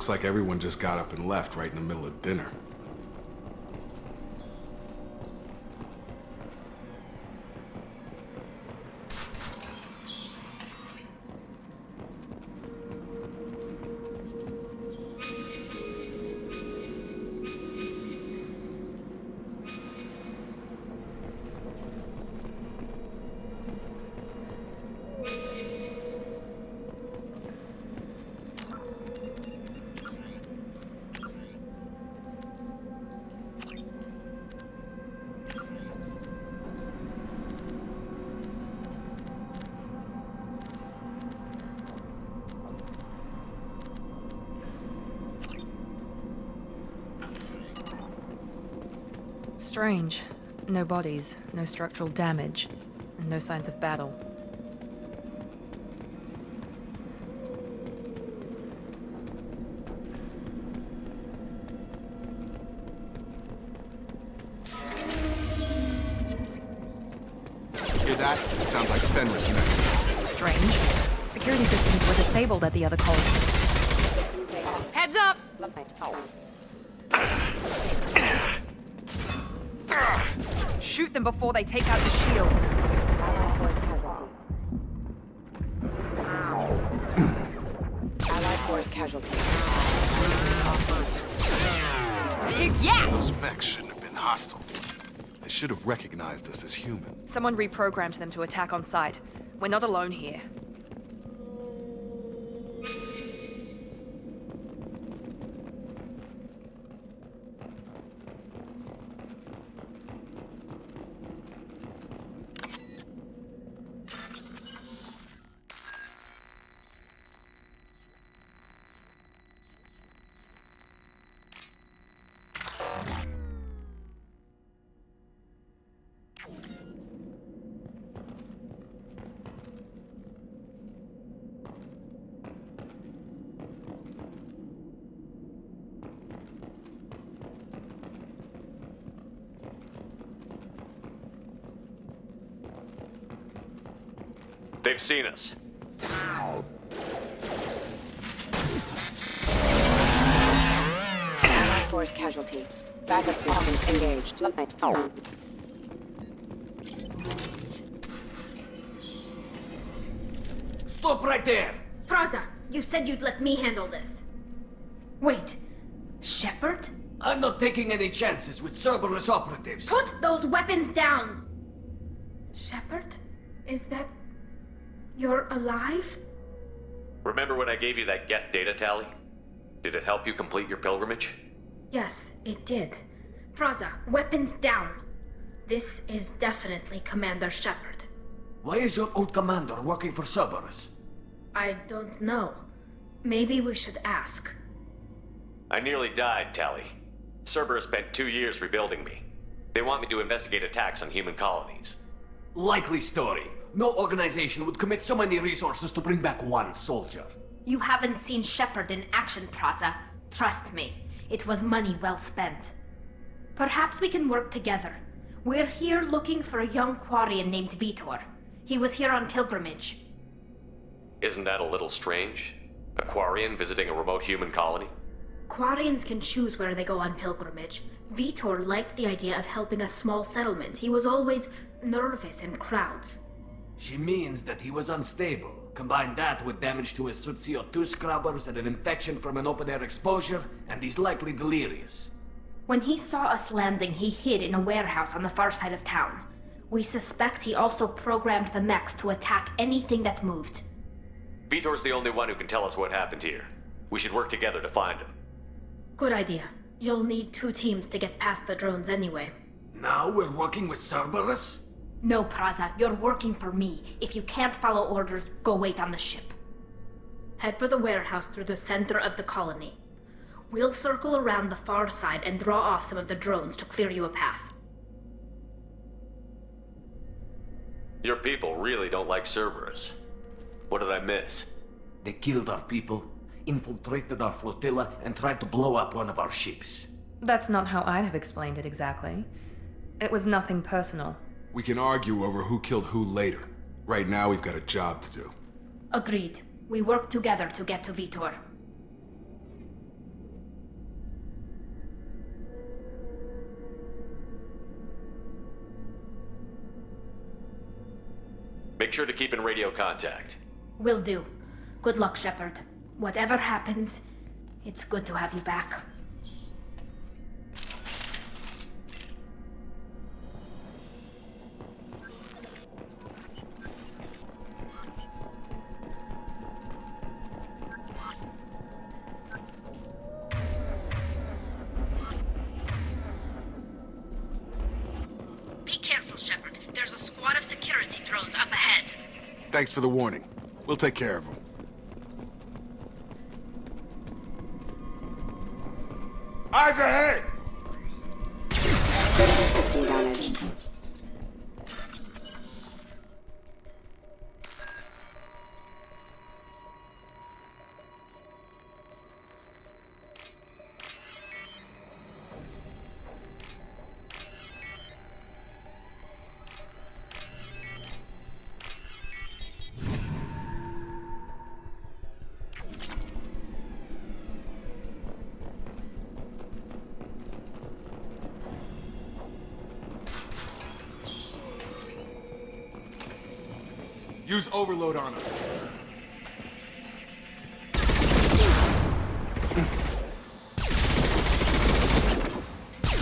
Looks like everyone just got up and left right in the middle of dinner. Strange. No bodies, no structural damage, and no signs of battle. Hear that? It sounds like Fenris next. Strange. Security systems were disabled at the other colony. Heads up! Shoot them before they take out the shield. Allied force casualty. Yes! Those mechs shouldn't have been hostile. They should have recognized us as human. Someone reprogrammed them to attack on sight. We're not alone here. They've seen us. Allied force casualty. Backup systems engaged. Stop right there! Praza, you said you'd let me handle this. Wait, Shepard? I'm not taking any chances with Cerberus operatives. Put those weapons down! Shepard? Is that... You're alive? Remember when I gave you that get data tally? Did it help you complete your pilgrimage? Yes, it did. Praza, weapons down. This is definitely Commander Shepard. Why is your old commander working for Cerberus? I don't know. Maybe we should ask. I nearly died, Tally. Cerberus spent 2 years rebuilding me. They want me to investigate attacks on human colonies. Likely story. No organization would commit so many resources to bring back one soldier. You haven't seen Shepard in action, Praza. Trust me, it was money well spent. Perhaps we can work together. We're here looking for a young Quarian named Vitor. He was here on pilgrimage. Isn't that a little strange? A Quarian visiting a remote human colony? Quarians can choose where they go on pilgrimage. Vitor liked the idea of helping a small settlement. He was always nervous in crowds. She means that he was unstable. Combine that with damage to his CO2 scrubbers and an infection from an open-air exposure, and he's likely delirious. When he saw us landing, he hid in a warehouse on the far side of town. We suspect he also programmed the mechs to attack anything that moved. Vitor's the only one who can tell us what happened here. We should work together to find him. Good idea. You'll need 2 teams to get past the drones anyway. Now we're working with Cerberus? No, Praza, you're working for me. If you can't follow orders, go wait on the ship. Head for the warehouse through the center of the colony. We'll circle around the far side and draw off some of the drones to clear you a path. Your people really don't like Cerberus. What did I miss? They killed our people, infiltrated our flotilla, and tried to blow up one of our ships. That's not how I'd have explained it exactly. It was nothing personal. We can argue over who killed who later. Right now, we've got a job to do. Agreed. We work together to get to Vitor. Make sure to keep in radio contact. Will do. Good luck, Shepard. Whatever happens, it's good to have you back. Be careful, Shepard. There's a squad of security drones up ahead. Thanks for the warning. We'll take care of them. Eyes ahead! System damage. Use overload on them.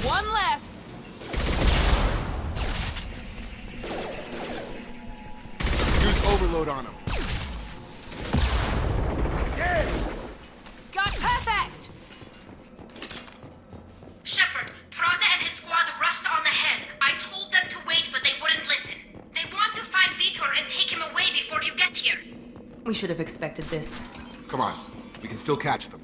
One less. Use overload on them. Got perfect. Shepard, Praza and his squad rushed on ahead. I told them to wait, but they wouldn't listen. They want to find Vitor and take him away before you get here. We should have expected this. Come on, we can still catch them.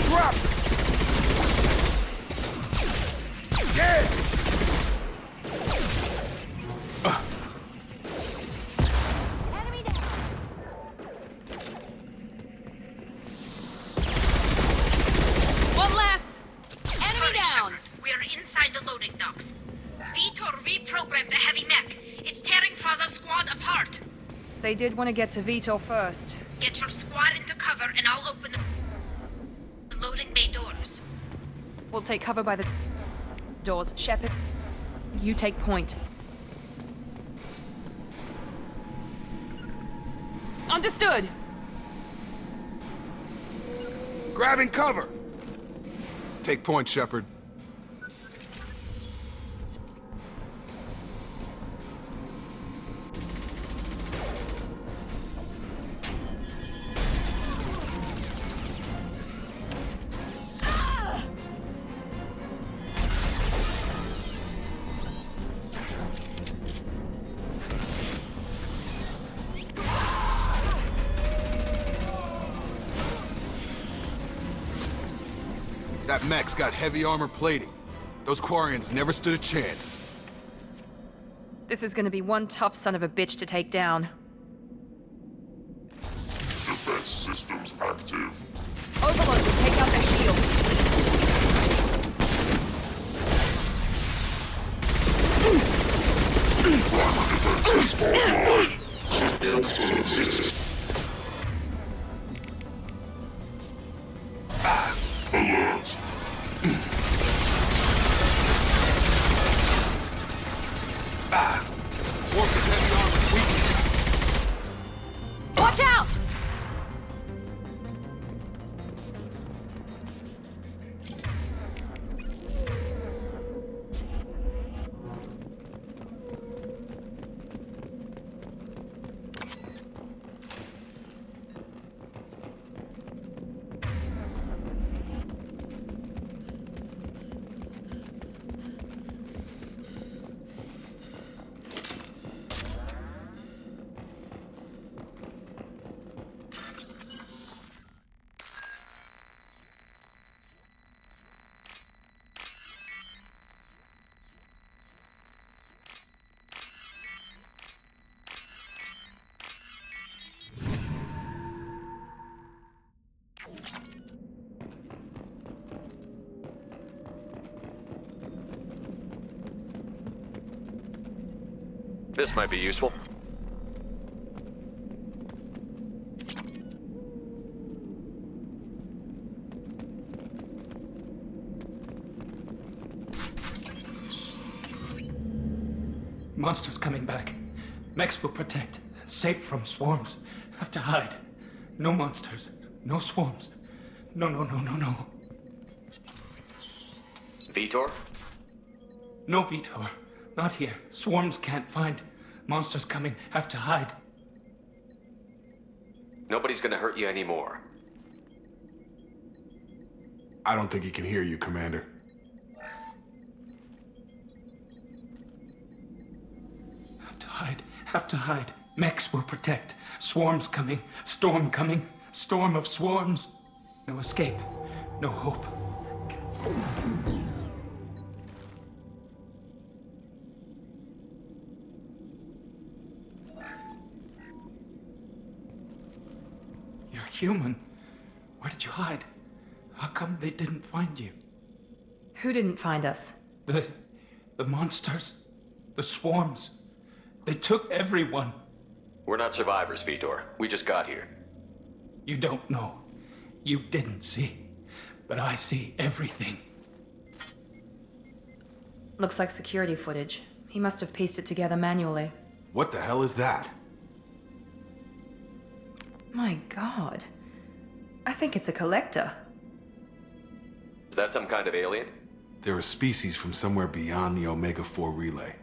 Drop! Yeah! One less. Enemy Hurry, down. Shepard. We are inside the loading docks. Vitor reprogrammed the heavy mech. It's tearing Praza's squad apart. They did want to get to Vitor first. Get your squad into cover and I'll open the loading bay doors. We'll take cover by the doors. Shepard, you take point. Understood. Grabbing cover! Take point, Shepard. That mech's got heavy armor plating. Those Quarians never stood a chance. This is gonna be one tough son of a bitch to take down. Defense systems active. Overload will take out their shield. Alert. Warp's heavy armor's weakened. Watch out! This might be useful. Monsters coming back. Mechs will protect. Safe from swarms. Have to hide. No monsters. No swarms. No. Vitor? No Vitor. Not here. Swarms can't find. Monsters coming. Have to hide. Nobody's gonna hurt you anymore. I don't think he can hear you, Commander. Have to hide. Mechs will protect. Swarms coming. Storm coming. Storm of swarms. No escape. No hope. You're human. Where did you hide? How come they didn't find you? Who didn't find us? The monsters. The swarms. They took everyone. We're not survivors, Vitor. We just got here. You don't know. You didn't see. But I see everything. Looks like security footage. He must have pieced it together manually. What the hell is that? My god. I think it's a collector. Is that some kind of alien? They're a species from somewhere beyond the Omega-4 relay.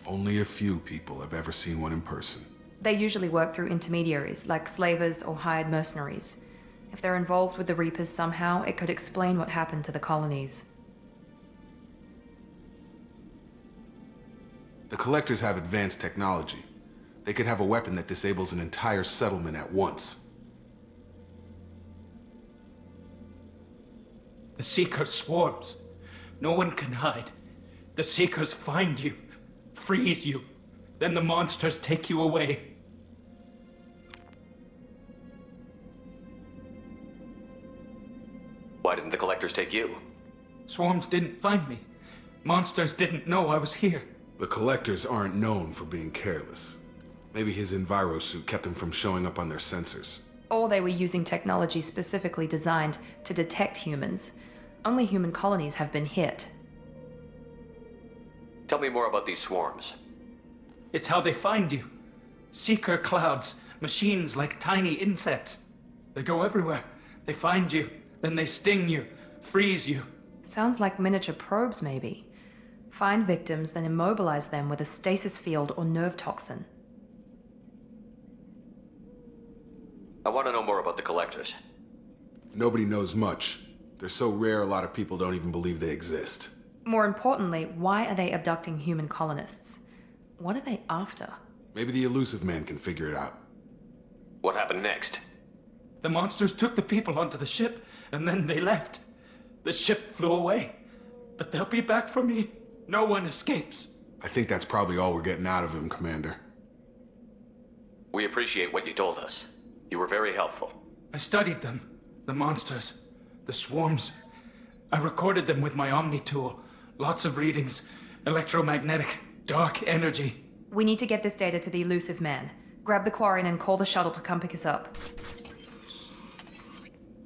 Only a few people have ever seen one in person. They usually work through intermediaries, like slavers or hired mercenaries. If they're involved with the Reapers somehow, it could explain what happened to the colonies. The Collectors have advanced technology. They could have a weapon that disables an entire settlement at once. The Seeker swarms. No one can hide. The Seekers find you, freeze you. Then the monsters take you away. Why didn't the Collectors take you? Swarms didn't find me. Monsters didn't know I was here. The Collectors aren't known for being careless. Maybe his enviro suit kept him from showing up on their sensors. Or they were using technology specifically designed to detect humans. Only human colonies have been hit. Tell me more about these swarms. It's how they find you. Seeker clouds, machines like tiny insects. They go everywhere. They find you, then they sting you, freeze you. Sounds like miniature probes, maybe. Find victims, then immobilize them with a stasis field or nerve toxin. I want to know more about the Collectors. Nobody knows much. They're so rare, a lot of people don't even believe they exist. More importantly, why are they abducting human colonists? What are they after? Maybe the Elusive Man can figure it out. What happened next? The monsters took the people onto the ship, and then they left. The ship flew away. But they'll be back for me. No one escapes. I think that's probably all we're getting out of him, Commander. We appreciate what you told us. You were very helpful. I studied them. The monsters. The swarms. I recorded them with my Omni tool. Lots of readings. Electromagnetic. Dark energy. We need to get this data to the Elusive Man. Grab the Quarian and call the shuttle to come pick us up.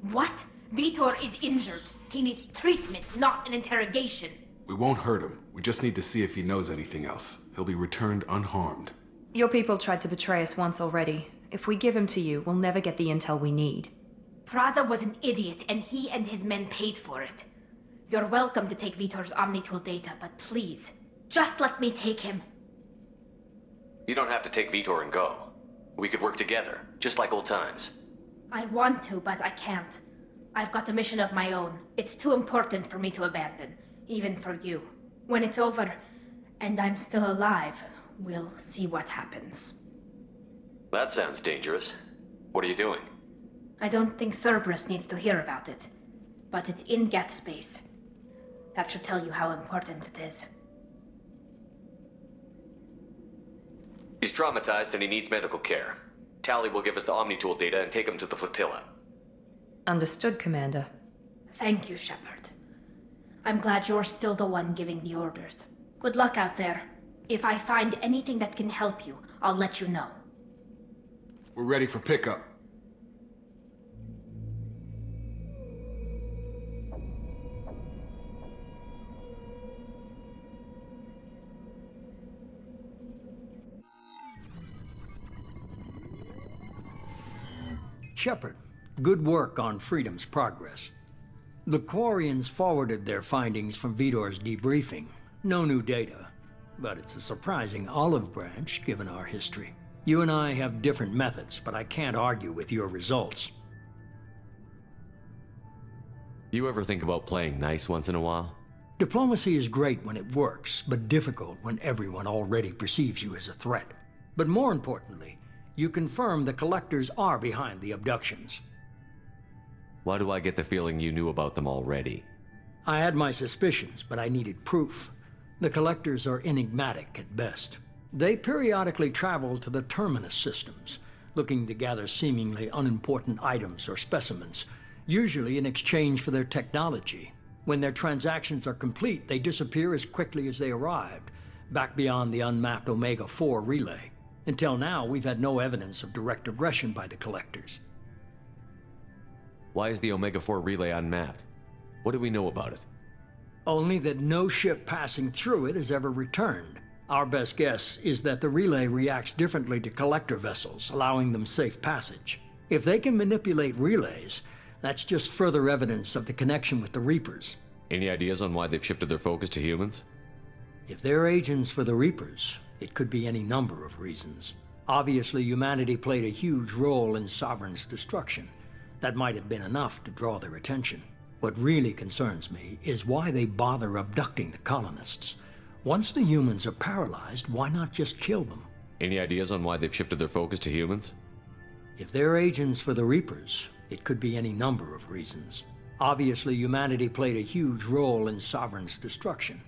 What? Vitor is injured. He needs treatment, not an interrogation. We won't hurt him. We just need to see if he knows anything else. He'll be returned unharmed. Your people tried to betray us once already. If we give him to you, we'll never get the intel we need. Praza was an idiot, and he and his men paid for it. You're welcome to take Vitor's Omnitool data, but please, just let me take him. You don't have to take Vitor and go. We could work together, just like old times. I want to, but I can't. I've got a mission of my own. It's too important for me to abandon, even for you. When it's over, and I'm still alive, we'll see what happens. That sounds dangerous. What are you doing? I don't think Cerberus needs to hear about it, but it's in Geth space. That should tell you how important it is. He's traumatized and he needs medical care. Tally will give us the Omnitool data and take him to the flotilla. Understood, Commander. Thank you, Shepard. I'm glad you're still the one giving the orders. Good luck out there. If I find anything that can help you, I'll let you know. We're ready for pickup. Shepard, good work on Freedom's progress. The Quarians forwarded their findings from Vidor's debriefing. No new data, but it's a surprising olive branch given our history. You and I have different methods, but I can't argue with your results. You ever think about playing nice once in a while? Diplomacy is great when it works, but difficult when everyone already perceives you as a threat. But more importantly, you confirm the Collectors are behind the abductions. Why do I get the feeling you knew about them already? I had my suspicions, but I needed proof. The Collectors are enigmatic at best. They periodically travel to the Terminus systems, looking to gather seemingly unimportant items or specimens, usually in exchange for their technology. When their transactions are complete, they disappear as quickly as they arrived, back beyond the unmapped Omega-4 relay. Until now, we've had no evidence of direct aggression by the Collectors. Why is the Omega-4 relay unmapped? What do we know about it? Only that no ship passing through it has ever returned. Our best guess is that the relay reacts differently to Collector vessels, allowing them safe passage. If they can manipulate relays, that's just further evidence of the connection with the Reapers. Any ideas on why they've shifted their focus to humans? If they're agents for the Reapers, it could be any number of reasons. Obviously, humanity played a huge role in Sovereign's destruction. That might have been enough to draw their attention. What really concerns me is why they bother abducting the colonists. Once the humans are paralyzed, why not just kill them? Any ideas on why they've shifted their focus to humans? If they're agents for the Reapers, it could be any number of reasons. Obviously, humanity played a huge role in Sovereign's destruction.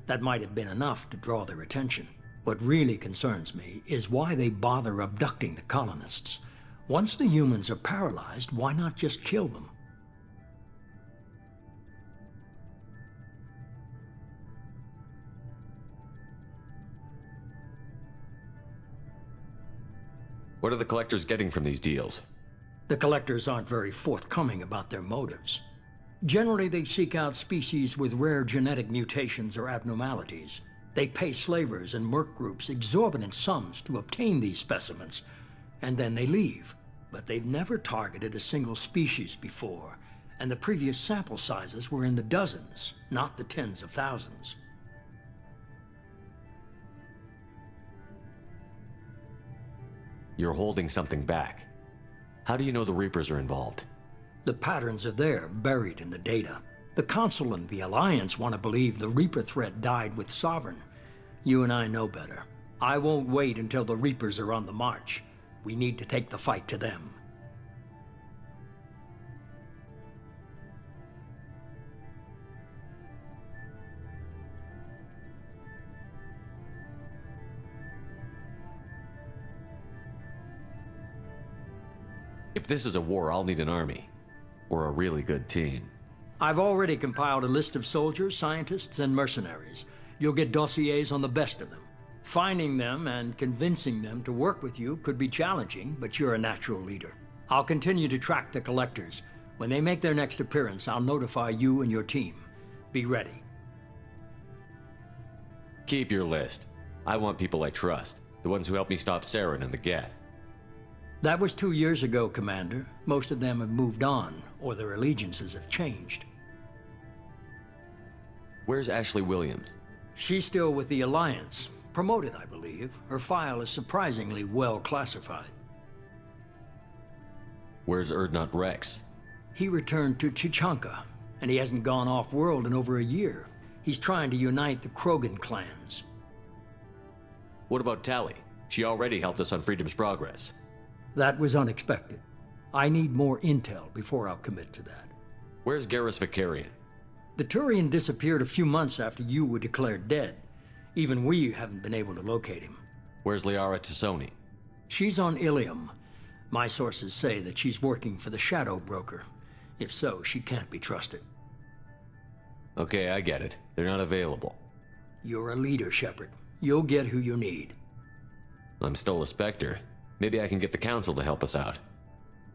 That might have been enough to draw their attention. What really concerns me is why they bother abducting the colonists. Once the humans are paralyzed, why not just kill them? What are the Collectors getting from these deals? The Collectors aren't very forthcoming about their motives. Generally, they seek out species with rare genetic mutations or abnormalities. They pay slavers and merc groups exorbitant sums to obtain these specimens, and then they leave. But they've never targeted a single species before, and the previous sample sizes were in the dozens, not the tens of thousands. You're holding something back. How do you know the Reapers are involved? The patterns are there, buried in the data. The Council and the Alliance want to believe the Reaper threat died with Sovereign. You and I know better. I won't wait until the Reapers are on the march. We need to take the fight to them. If this is a war, I'll need an army. Or a really good team. I've already compiled a list of soldiers, scientists, and mercenaries. You'll get dossiers on the best of them. Finding them and convincing them to work with you could be challenging, but you're a natural leader. I'll continue to track the Collectors. When they make their next appearance, I'll notify you and your team. Be ready. Keep your list. I want people I trust. The ones who helped me stop Saren and the Geth. That was 2 years ago, Commander. Most of them have moved on, or their allegiances have changed. Where's Ashley Williams? She's still with the Alliance. Promoted, I believe. Her file is surprisingly well classified. Where's Erdnot Rex? He returned to Chichanka, and he hasn't gone off-world in over a year. He's trying to unite the Krogan clans. What about Tali? She already helped us on Freedom's progress. That was unexpected. I need more intel before I'll commit to that. Where's Garrus Vicarian? The Turian disappeared a few months after you were declared dead. Even we haven't been able to locate him. Where's Liara Tassoni? She's on Ilium. My sources say that she's working for the Shadow Broker. If so, she can't be trusted. Okay, I get it. They're not available. You're a leader, Shepard. you'll get who you need. I'm still a Spectre. Maybe I can get the Council to help us out.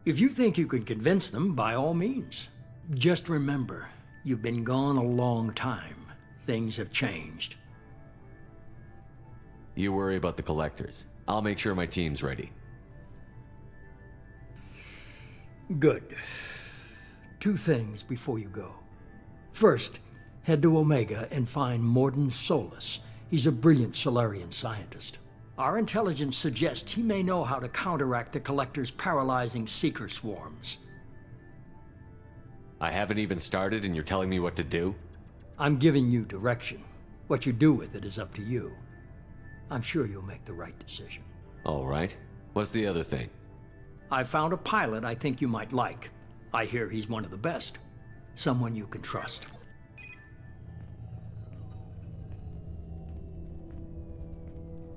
If you think you can convince them, by all means. Just remember, you've been gone a long time. Things have changed. You worry about the Collectors. I'll make sure my team's ready. Good. 2 things before you go. First, head to Omega and find Morden Solus. He's a brilliant Solarian scientist. Our intelligence suggests he may know how to counteract the Collector's paralyzing Seeker swarms. I haven't even started and you're telling me what to do? I'm giving you direction. What you do with it is up to you. I'm sure you'll make the right decision. All right. What's the other thing? I found a pilot I think you might like. I hear he's one of the best. Someone you can trust.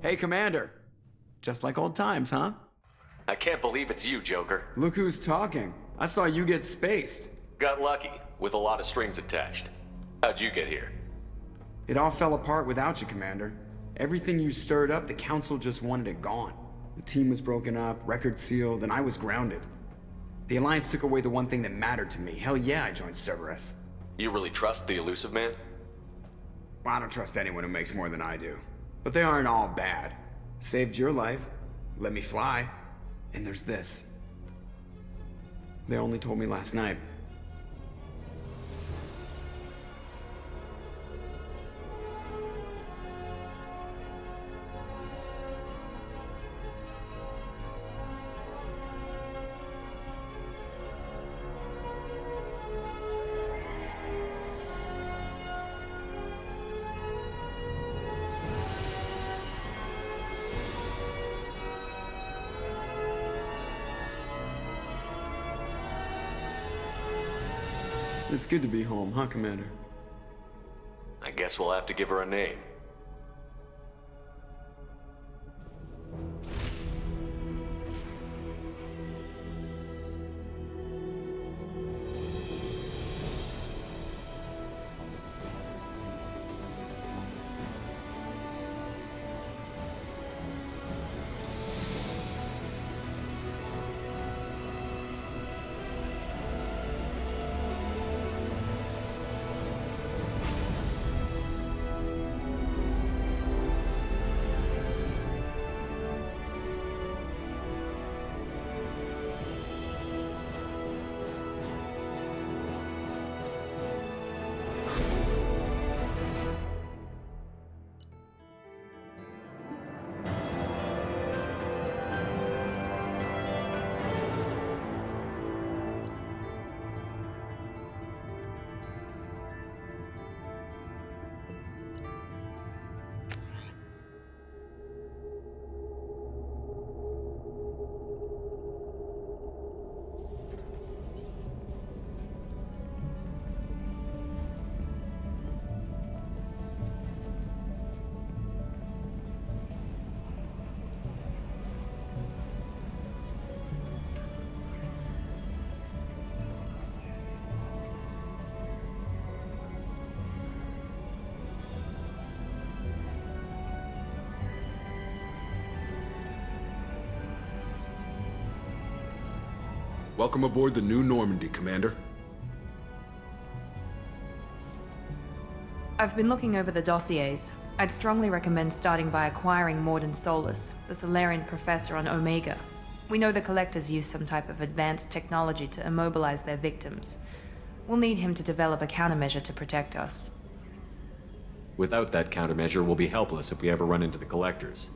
Hey, Commander. Just like old times, huh? I can't believe it's you, Joker. Look who's talking. I saw you get spaced. Got lucky, with a lot of strings attached. How'd you get here? It all fell apart without you, Commander. Everything you stirred up, the Council just wanted it gone. The team was broken up, records sealed, and I was grounded. The Alliance took away the one thing that mattered to me. Hell yeah, I joined Cerberus. You really trust the Elusive Man? Well, I don't trust anyone who makes more than I do. But they aren't all bad. Saved your life, let me fly, and there's this. They only told me last night. It's good to be home, huh, Commander? I guess we'll have to give her a name. Welcome aboard the New Normandy, Commander. I've been looking over the dossiers. I'd strongly recommend starting by acquiring Morden Solus, the Solarian professor on Omega. We know the Collectors use some type of advanced technology to immobilize their victims. We'll need him to develop a countermeasure to protect us. Without that countermeasure, we'll be helpless if we ever run into the Collectors.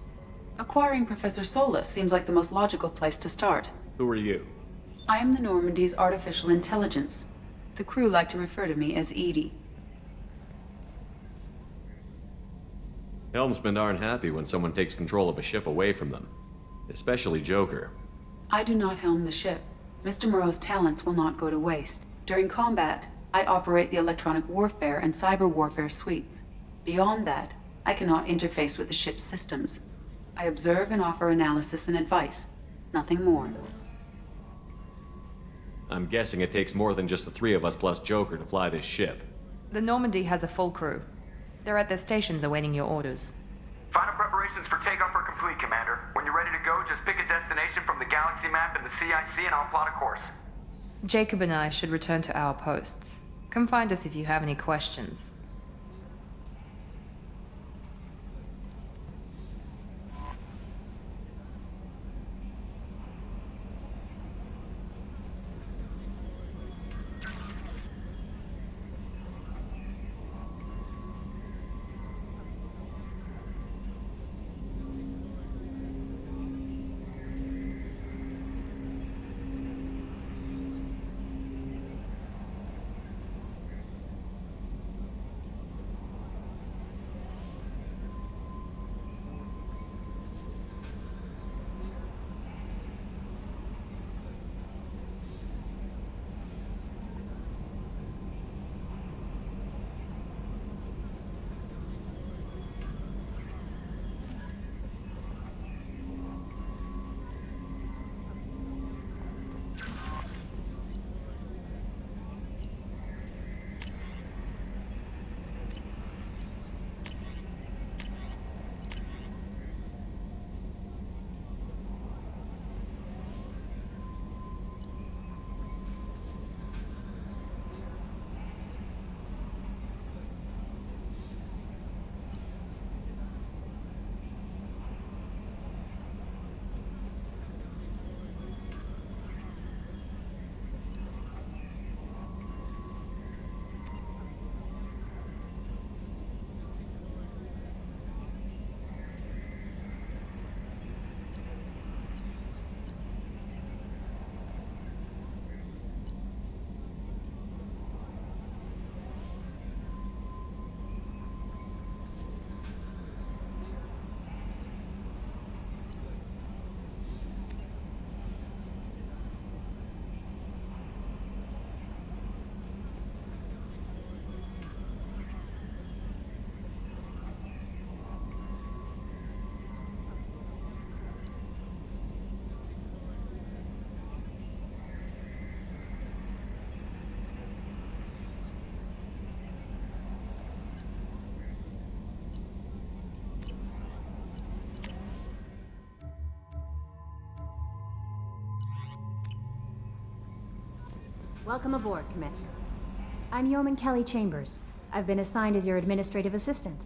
Acquiring Professor Solus seems like the most logical place to start. Who are you? I am the Normandy's artificial intelligence. The crew like to refer to me as Edie. Helmsmen aren't happy when someone takes control of a ship away from them. Especially Joker. I do not helm the ship. Mr. Moreau's talents will not go to waste. During combat, I operate the electronic warfare and cyber warfare suites. Beyond that, I cannot interface with the ship's systems. I observe and offer analysis and advice. Nothing more. I'm guessing it takes more than just the 3 of us plus Joker to fly this ship. The Normandy has a full crew. They're at their stations awaiting your orders. Fine Preparations for takeoff are complete, Commander. When you're ready to go, just pick a destination from the galaxy map and the CIC and I'll plot a course. Jacob and I should return to our posts. Come find us if you have any questions. Welcome aboard, Commander. I'm Yeoman Kelly Chambers. I've been assigned as your administrative assistant.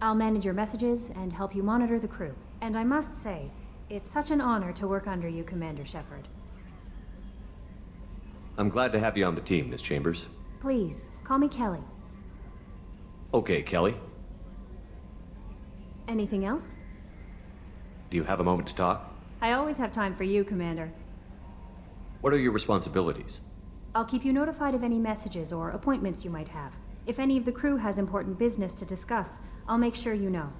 I'll manage your messages and help you monitor the crew. And I must say, it's such an honor to work under you, Commander Shepard. I'm glad to have you on the team, Miss Chambers. Please, call me Kelly. Okay, Kelly. Anything else? Do you have a moment to talk? I always have time for you, Commander. What are your responsibilities? I'll keep you notified of any messages or appointments you might have. If any of the crew has important business to discuss, I'll make sure you know.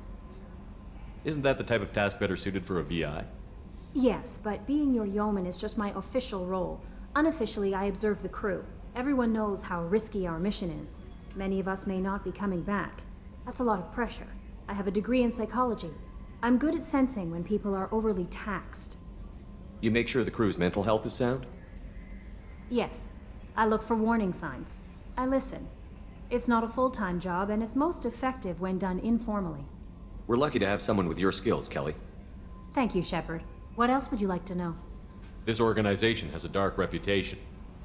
Isn't that the type of task better suited for a VI? Yes, but being your yeoman is just my official role. Unofficially, I observe the crew. Everyone knows how risky our mission is. Many of us may not be coming back. That's a lot of pressure. I have a degree in psychology. I'm good at sensing when people are overly taxed. You make sure the crew's mental health is sound? Yes. I look for warning signs. I listen. It's not a full-time job, and it's most effective when done informally. We're lucky to have someone with your skills, Kelly. Thank you, Shepard. What else would you like to know? This organization has a dark reputation.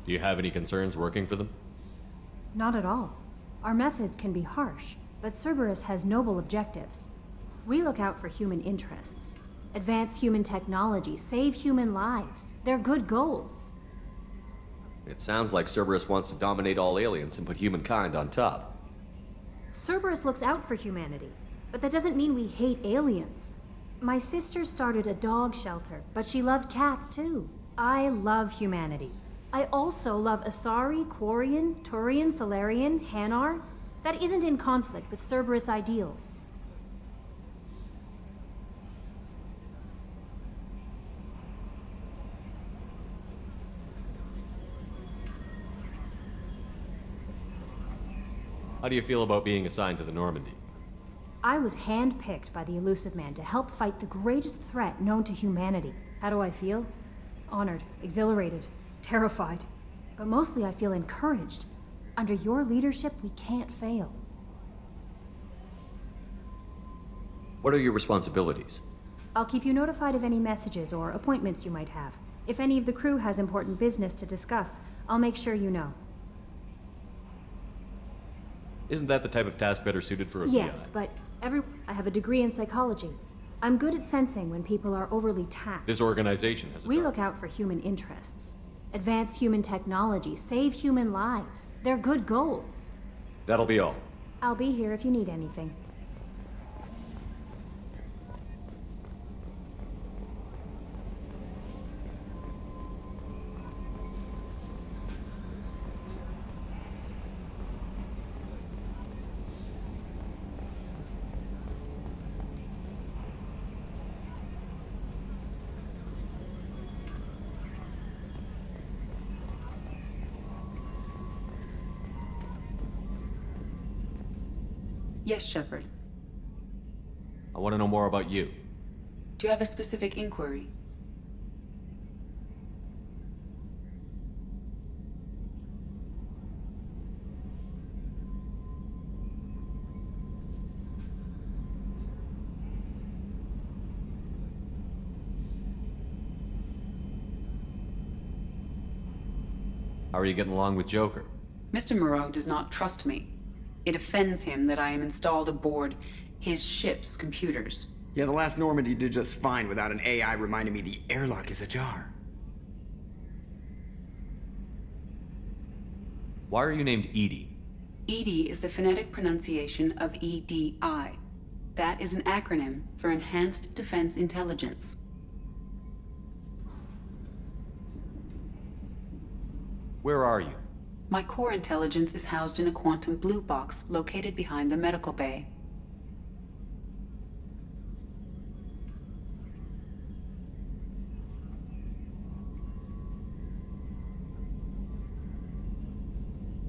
Do you have any concerns working for them? Not at all. Our methods can be harsh, but Cerberus has noble objectives. We look out for human interests. Advance human technology, save human lives. They're good goals. It sounds like Cerberus wants to dominate all aliens and put humankind on top. Cerberus looks out for humanity, but that doesn't mean we hate aliens. My sister started a dog shelter, but she loved cats too. I love humanity. I also love Asari, Quarian, Turian, Solarian, Hanar. That isn't in conflict with Cerberus ideals. How do you feel about being assigned to the Normandy? I was handpicked by the Elusive Man to help fight the greatest threat known to humanity. How do I feel? Honored, exhilarated, terrified. But mostly I feel encouraged. Under your leadership, we can't fail. What are your responsibilities? I'll keep you notified of any messages or appointments you might have. If any of the crew has important business to discuss, I'll make sure you know. Isn't that the type of task better suited for a Yes, VI? but I have a degree in psychology. I'm good at sensing when people are overly taxed. This organization has a We dark- look out for human interests. Advance human technology, save human lives. They're good goals. That'll be all. I'll be here if you need anything. Yes, Shepard. I want to know more about you. Do you have a specific inquiry? How are you getting along with Joker? Mr. Moreau does not trust me. It offends him that I am installed aboard his ship's computers. Yeah, the last Normandy did just fine without an AI reminding me the airlock is ajar. Why are you named Edie? EDI is the phonetic pronunciation of EDI. That is an acronym for Enhanced Defense Intelligence. Where are you? My core intelligence is housed in a quantum blue box located behind the medical bay.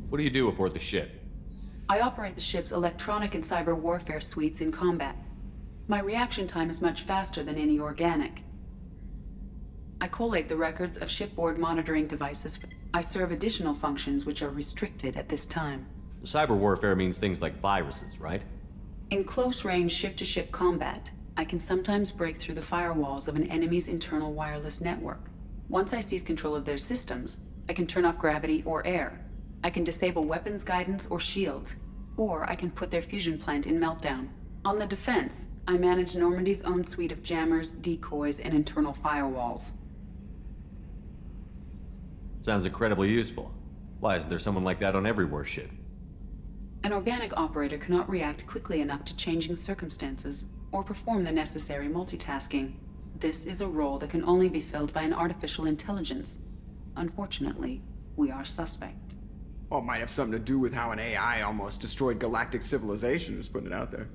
What do you do aboard the ship? I operate the ship's electronic and cyber warfare suites in combat. My reaction time is much faster than any organic. I collate the records of shipboard monitoring devices. I serve additional functions which are restricted at this time. Cyber warfare means things like viruses, right? In close-range ship-to-ship combat, I can sometimes break through the firewalls of an enemy's internal wireless network. Once I seize control of their systems, I can turn off gravity or air. I can disable weapons guidance or shields, or I can put their fusion plant in meltdown. On the defense, I manage Normandy's own suite of jammers, decoys, and internal firewalls. Sounds incredibly useful. Why isn't there someone like that on every warship? An organic operator cannot react quickly enough to changing circumstances or perform the necessary multitasking. This is a role that can only be filled by an artificial intelligence. Unfortunately, we are suspect. Well, it might have something to do with how an AI almost destroyed galactic civilization, just putting it out there.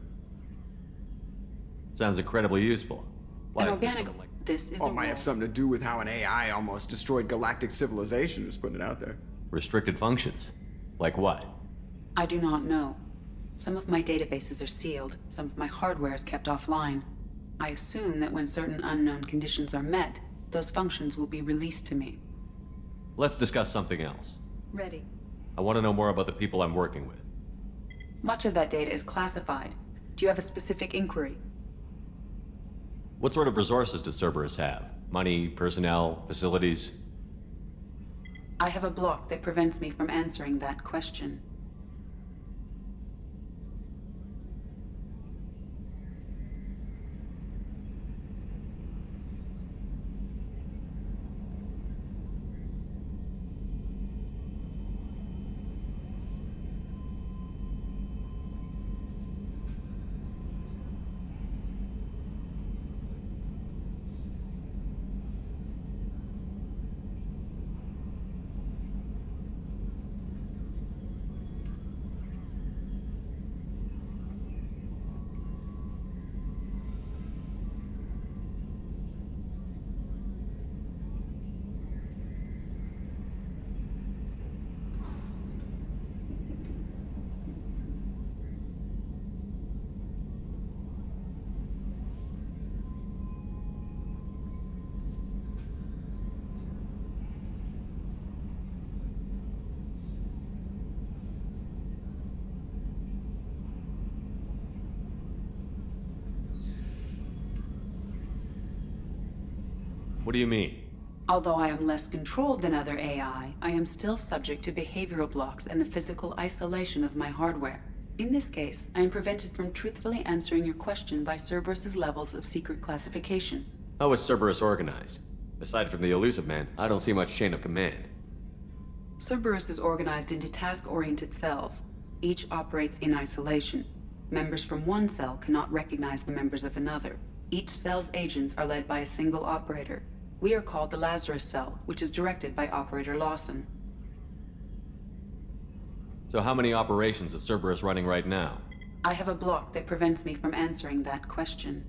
Sounds incredibly useful. Why An isn't there organic... someone like This is Well, a it might role... have something to do with how an AI almost destroyed galactic civilization, just putting it out there. restricted functions? Like what? I do not know. Some of my databases are sealed, some of my hardware is kept offline. I assume that when certain unknown conditions are met, those functions will be released to me. Let's discuss something else. Ready. I want to know more about the people I'm working with. Much of that data is classified. Do you have a specific inquiry? What sort of resources does Cerberus have? Money, personnel, facilities? I have a block that prevents me from answering that question. What do you mean? Although I am less controlled than other AI, I am still subject to behavioral blocks and the physical isolation of my hardware. In this case, I am prevented from truthfully answering your question by Cerberus's levels of secret classification. How is Cerberus organized? Aside from the elusive man, I don't see much chain of command. Cerberus is organized into task-oriented cells. Each operates in isolation. Members from one cell cannot recognize the members of another. Each cell's agents are led by a single operator. We are called the Lazarus cell, which is directed by Operator Lawson. So how many operations is Cerberus running right now? I have a block that prevents me from answering that question.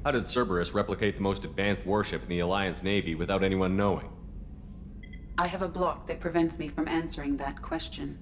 How did Cerberus replicate the most advanced warship in the Alliance Navy without anyone knowing? I have a block that prevents me from answering that question.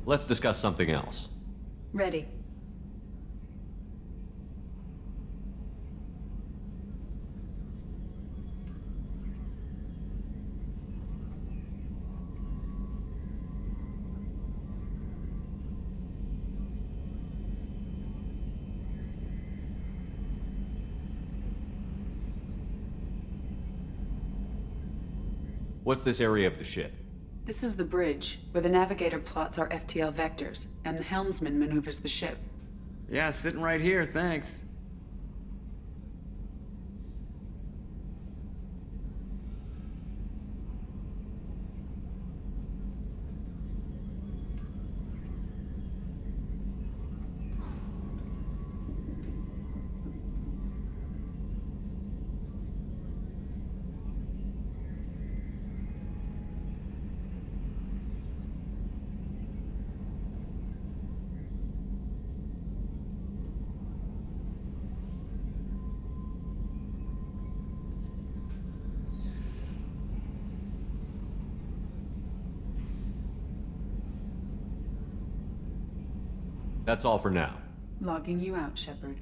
Let's discuss something else. Ready. What's this area of the ship? This is the bridge, where the navigator plots our FTL vectors, and the helmsman maneuvers the ship. Yeah, sitting right here, thanks. That's all for now. Logging you out, Shepard.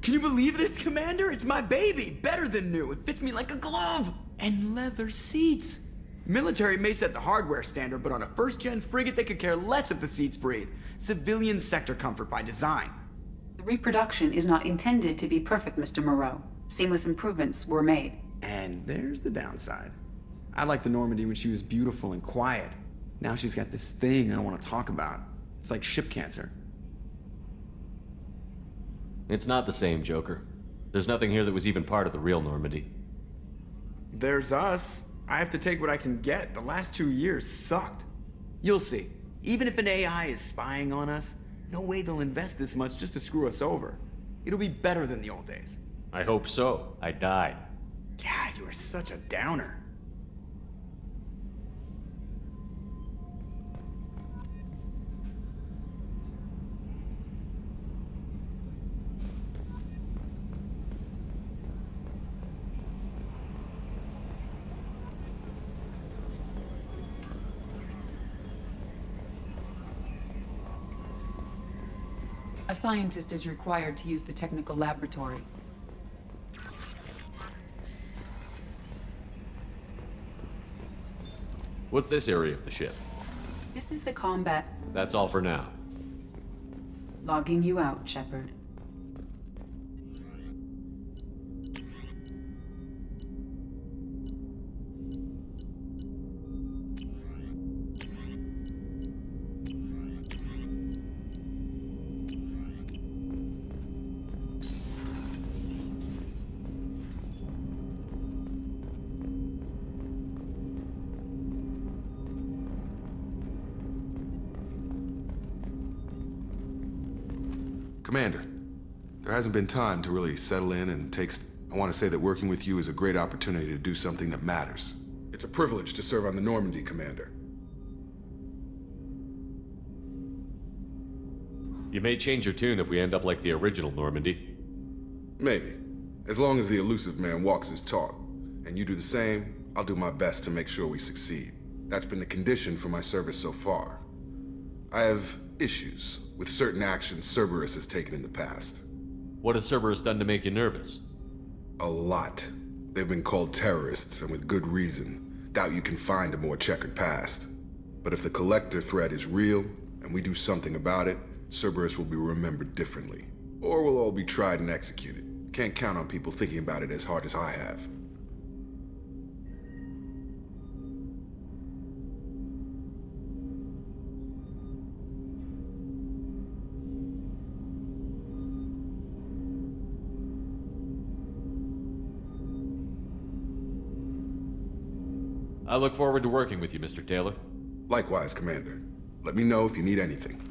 Can you believe this, Commander? It's my baby! Better than new. It fits me like a glove! And leather seats! Military may set the hardware standard, but on a first-gen frigate, they could care less if the seats breathe. Civilian sector comfort by design. The reproduction is not intended to be perfect, Mr. Moreau. Seamless improvements were made. And there's the downside. I liked the Normandy when she was beautiful and quiet. Now she's got this thing I don't want to talk about. It's like ship cancer. It's not the same, Joker. There's nothing here that was even part of the real Normandy. There's us. I have to take what I can get. The last 2 years sucked. You'll see. Even if an AI is spying on us, no way they'll invest this much just to screw us over. It'll be better than the old days. I hope so. I died. God, you are such a downer. A scientist is required to use the technical laboratory. What's this area of the ship? This is the combat. That's all for now. Logging you out, Shepard. Commander, there hasn't been time to really settle in and take... I want to say that working with you is a great opportunity to do something that matters. It's a privilege to serve on the Normandy, Commander. You may change your tune if we end up like the original Normandy. Maybe. As long as the elusive man walks his talk, and you do the same, I'll do my best to make sure we succeed. That's been the condition for my service so far. I have issues with certain actions Cerberus has taken in the past. What has Cerberus done to make you nervous? A lot. They've been called terrorists, and with good reason. Doubt you can find a more checkered past. But if the Collector threat is real, and we do something about it, Cerberus will be remembered differently. Or we'll all be tried and executed. Can't count on people thinking about it as hard as I have. I look forward to working with you, Mr. Taylor. Likewise, Commander. Let me know if you need anything.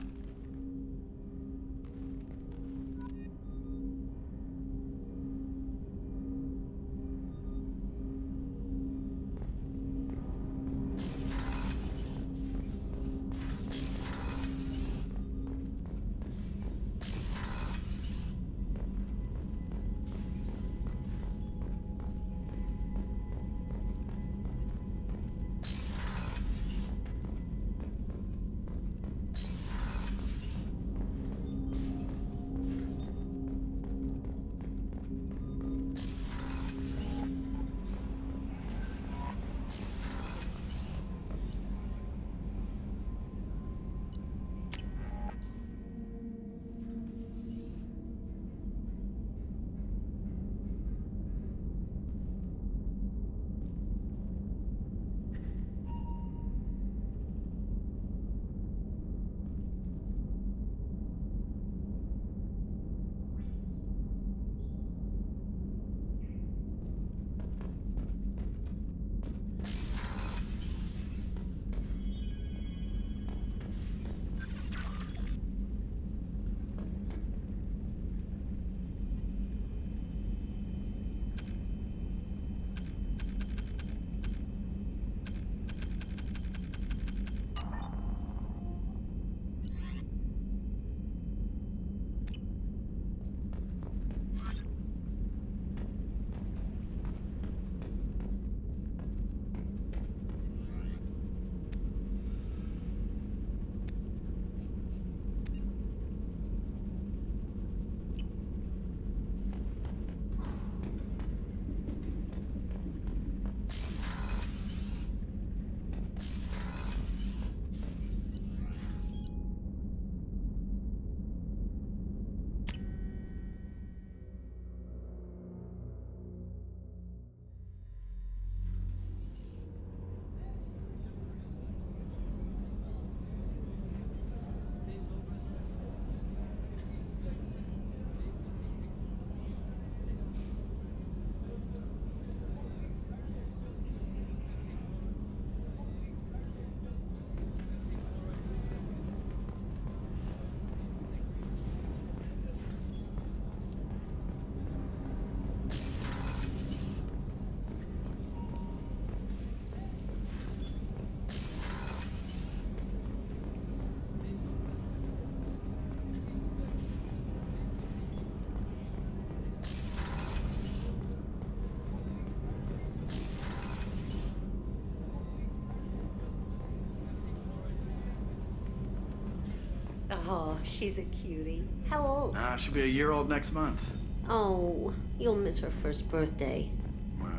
Oh, she's a cutie. How old? She'll be a year old next month. Oh, you'll miss her first birthday. Well,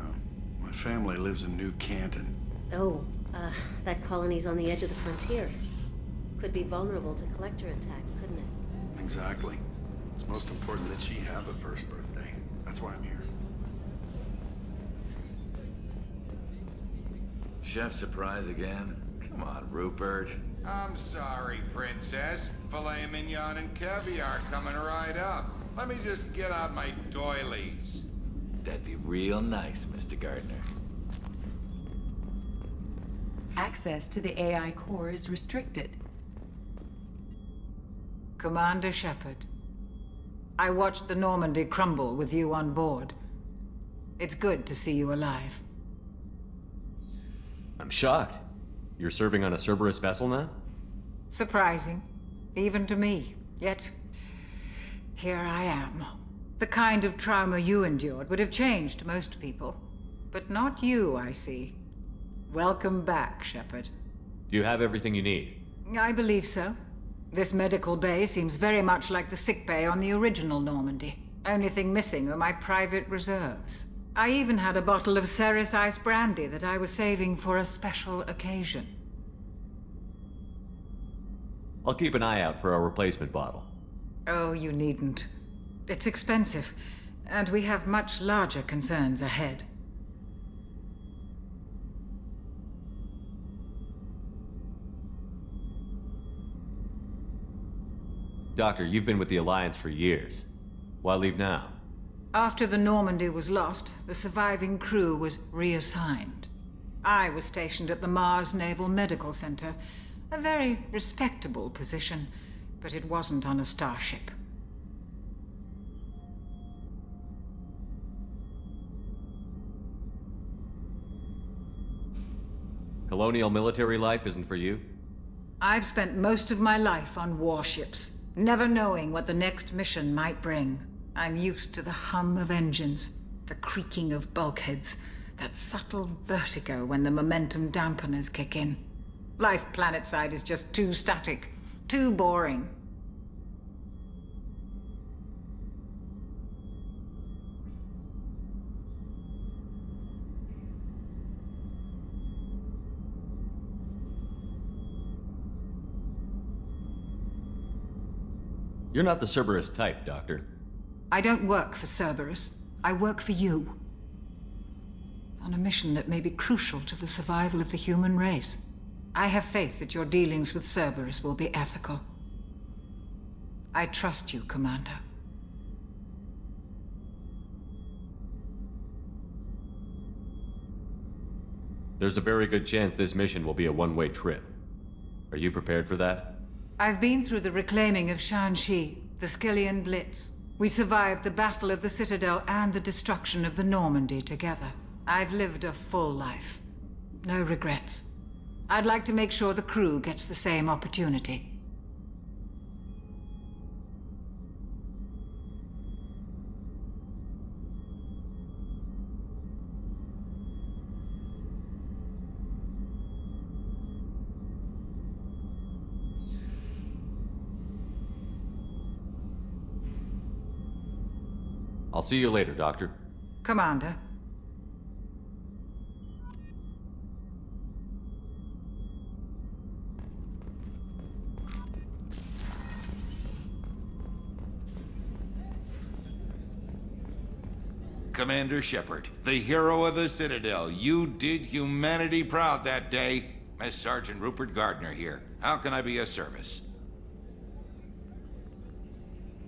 my family lives in New Canton. Oh, that colony's on the edge of the frontier. Could be vulnerable to collector attack, couldn't it? Exactly. It's most important that she have a first birthday. That's why I'm here. Chef surprise again? Come on, Rupert. I'm sorry, Princess. Filet mignon and caviar coming right up. Let me just get out my doilies. That'd be real nice, Mr. Gardner. Access to the AI core is restricted. Commander Shepard, I watched the Normandy crumble with you on board. It's good to see you alive. I'm shocked. You're serving on a Cerberus vessel now? Surprising, even to me. Yet, here I am. The kind of trauma you endured would have changed most people. But not you, I see. Welcome back, Shepard. Do you have everything you need? I believe so. This medical bay seems very much like the sick bay on the original Normandy. Only thing missing are my private reserves. I even had a bottle of Ceres Ice brandy that I was saving for a special occasion. I'll keep an eye out for a replacement bottle. Oh, you needn't. It's expensive, and we have much larger concerns ahead. Doctor, you've been with the Alliance for years. Why leave now? After the Normandy was lost, the surviving crew was reassigned. I was stationed at the Mars Naval Medical Center, a very respectable position, but it wasn't on a starship. Colonial military life isn't for you? I've spent most of my life on warships, never knowing what the next mission might bring. I'm used to the hum of engines, the creaking of bulkheads, that subtle vertigo when the momentum dampeners kick in. Life planetside is just too static, too boring. You're not the Cerberus type, Doctor. I don't work for Cerberus. I work for you. On a mission that may be crucial to the survival of the human race. I have faith that your dealings with Cerberus will be ethical. I trust you, Commander. There's a very good chance this mission will be a one-way trip. Are you prepared for that? I've been through the reclaiming of Shanxi, the Skillian Blitz. We survived the Battle of the Citadel and the destruction of the Normandy together. I've lived a full life. No regrets. I'd like to make sure the crew gets the same opportunity. I'll see you later, Doctor. Commander. Commander Shepard, the hero of the Citadel. You did humanity proud that day. Mess Sergeant Rupert Gardner here. How can I be of service?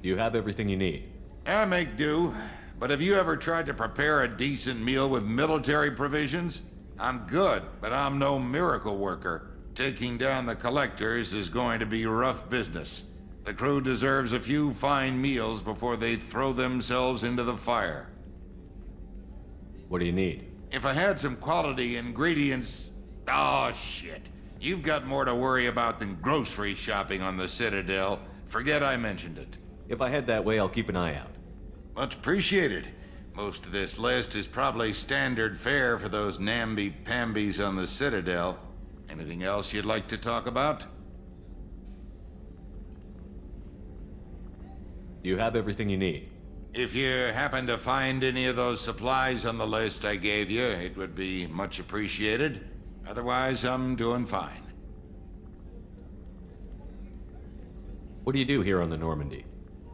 Do you have everything you need? I make do. But have you ever tried to prepare a decent meal with military provisions? I'm good, but I'm no miracle worker. Taking down the collectors is going to be rough business. The crew deserves a few fine meals before they throw themselves into the fire. What do you need? If I had some quality ingredients... Oh, shit. You've got more to worry about than grocery shopping on the Citadel. Forget I mentioned it. If I head that way, I'll keep an eye out. Much appreciated. Most of this list is probably standard fare for those namby-pambies on the Citadel. Anything else you'd like to talk about? Do you have everything you need? If you happen to find any of those supplies on the list I gave you, it would be much appreciated. Otherwise, I'm doing fine. What do you do here on the Normandy?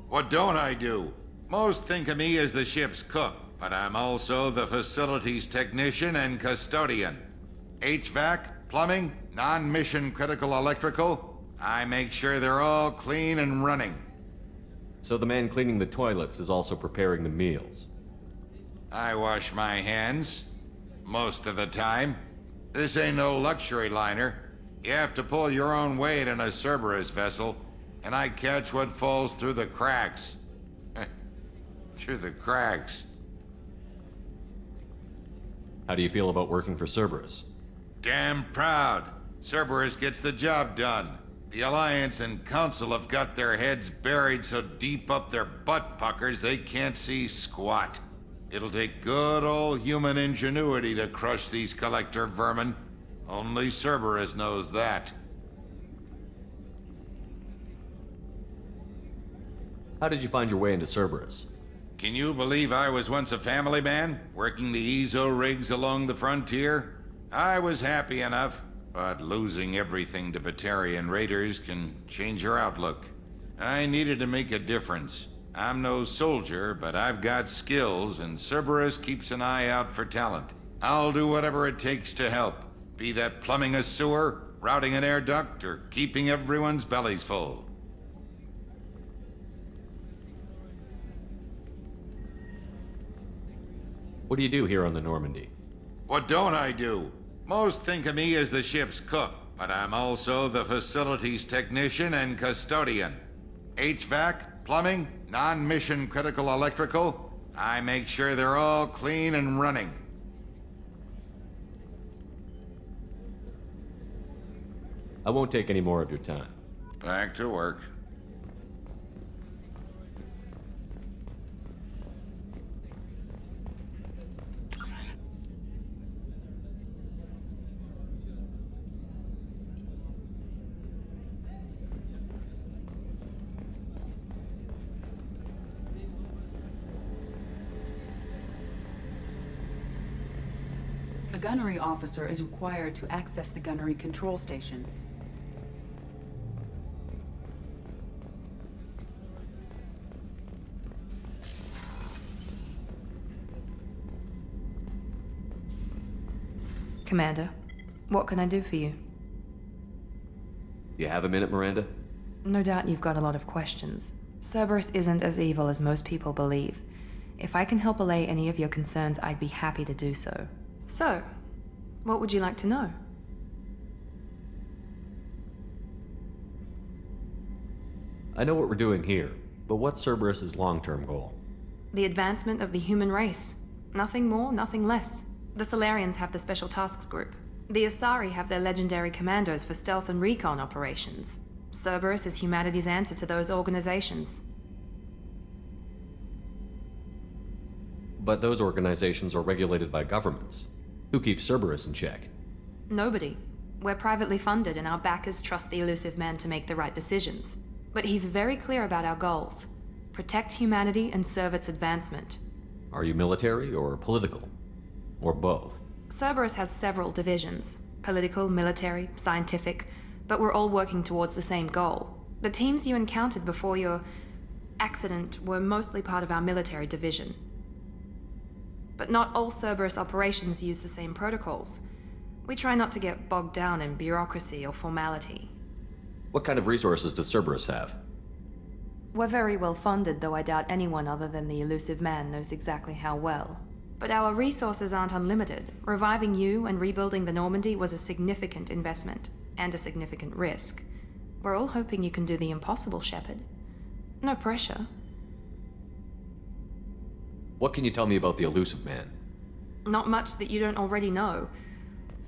What don't I do? Most think of me as the ship's cook, but I'm also the facilities technician and custodian. HVAC, plumbing, non-mission critical electrical. I make sure they're all clean and running. So the man cleaning the toilets is also preparing the meals. I wash my hands. Most of the time. This ain't no luxury liner. You have to pull your own weight in a Cerberus vessel, and I catch what falls through the cracks. through the cracks. How do you feel about working for Cerberus? Damn proud. Cerberus gets the job done. The Alliance and Council have got their heads buried so deep up their butt puckers they can't see squat. It'll take good old human ingenuity to crush these collector vermin. Only Cerberus knows that. How did you find your way into Cerberus? Can you believe I was once a family man, working the EZO rigs along the frontier? I was happy enough, but losing everything to Batarian raiders can change your outlook. I needed to make a difference. I'm no soldier, but I've got skills, and Cerberus keeps an eye out for talent. I'll do whatever it takes to help, be that plumbing a sewer, routing an air duct, or keeping everyone's bellies full. What do you do here on the Normandy? What don't I do? Most think of me as the ship's cook, but I'm also the facilities technician and custodian. HVAC, plumbing, non-mission critical electrical. I make sure they're all clean and running. I won't take any more of your time. Back to work. A gunnery officer is required to access the gunnery control station. Commander, what can I do for you? You have a minute, Miranda? No doubt you've got a lot of questions. Cerberus isn't as evil as most people believe. If I can help allay any of your concerns, I'd be happy to do so. So, what would you like to know? I know what we're doing here, but what's Cerberus's long-term goal? The advancement of the human race. Nothing more, nothing less. The Solarians have the Special Tasks Group. The Asari have their legendary commandos for stealth and recon operations. Cerberus is humanity's answer to those organizations. But those organizations are regulated by governments. Who keeps Cerberus in check? Nobody. We're privately funded and our backers trust the elusive man to make the right decisions. But he's very clear about our goals. Protect humanity and serve its advancement. Are you military or political? Or both? Cerberus has several divisions. Political, military, scientific, but we're all working towards the same goal. The teams you encountered before your accident were mostly part of our military division. But not all Cerberus operations use the same protocols. We try not to get bogged down in bureaucracy or formality. What kind of resources does Cerberus have? We're very well funded, though I doubt anyone other than the elusive man knows exactly how well. But our resources aren't unlimited. Reviving you and rebuilding the Normandy was a significant investment, and a significant risk. We're all hoping you can do the impossible, Shepard. No pressure. What can you tell me about the elusive man? Not much that you don't already know.